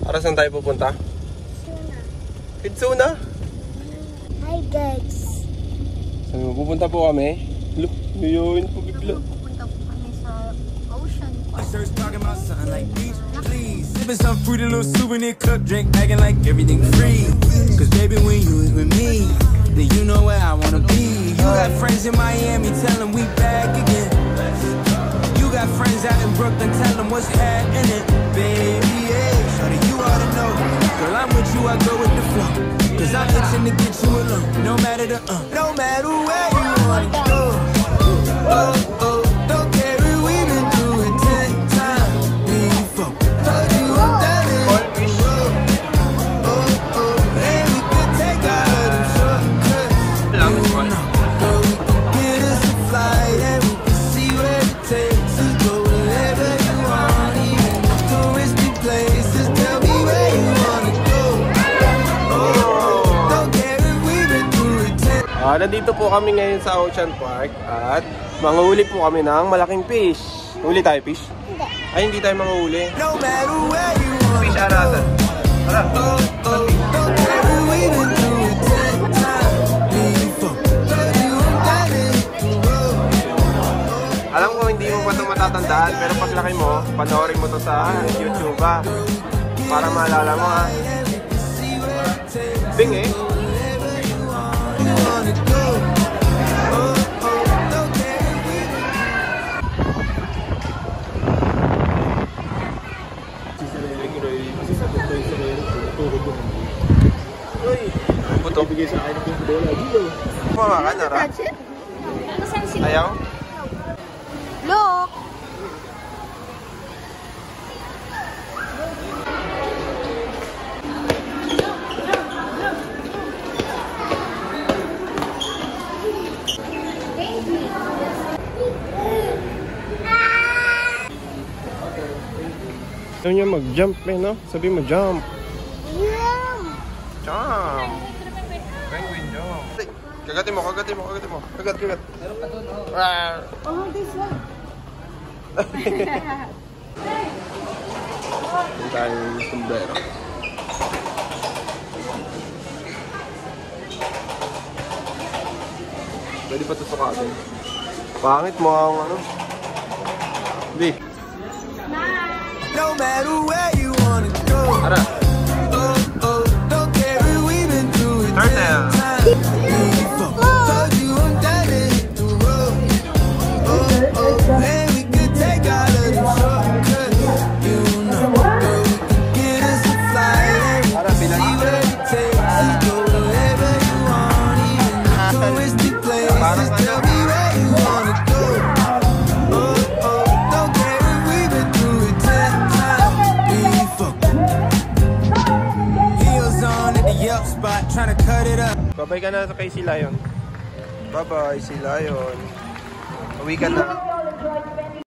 Para saan tayo pupunta? Kitsuna. Hi guys. So, pupunta po kami. Look, yun po bigla. Pupunta po kami sa ocean. Sipping some fruity little souvenir cup drink, acting like everything free. Cause baby, when you is with me, then you know where I wanna be. You got friends in Miami, tell them we back again. You got friends out in Brooklyn, tell them what's happening. Baby, yeah, shawty, you ought to know. Girl, I'm with you, I go with the flow. Cause I'm itching to get you alone. No matter the no matter where you wanna go. Oh, oh, don't care if we've been through it 10 times before. Told you I'm down in the road. Oh, oh, and we could take all the shortcuts. You know, girl, we could get us a flight and we can see where it takes us. Go wherever you want, even the touristy places. Tell me where you wanna go. Oh, don't care if we've been through it 10. Nandito po kami ngayon sa Ocean Park at manguhuli po kami ng malaking fish. Huli tayo, fish? Hindi. Ay, hindi tayo manguhuli. No matter where you wanna Fish aratan. Tara. don't care if we've been through it 10 times before. Told you I'm down in the road. Alam ko hindi mo pa ito matatandaan, pero paglaki mo, panoorin mo to sa YouTube para maalala mo Bing eh. Uy, buto. Ibigay sa akin ng bola dito. Mamakan, Nara? Ayaw? Look! Ayaw niya mag-jump eh, no? Sabi mo, jump. Yeah! Jump! Penguin jump. Kagatin mo, kagatin mo, kagatin mo. Kagat, kagat. Oh, this one. Hindi tayo yung sombrero. Pwede pa ito sukatin. Pangit mo ang ano. Hindi. No matter where you wanna go. Ara. Oh, oh, don't care if we've been through it 10 Turtle. times before. Told you I'm down to hit the road. Oh, oh, and we could take all of the shortcuts. You know, girl, we could get us a flight and we can see where it takes us. Go wherever you want, even the touristy places. Tell me where you wanna go. Oh, oh, don't care if we've been through it 10 times before. Heels on at the Yelp spot, trying to cut it up. Babay ka na kay si Lion. Bye-bye, si Lion. Uwi ka na.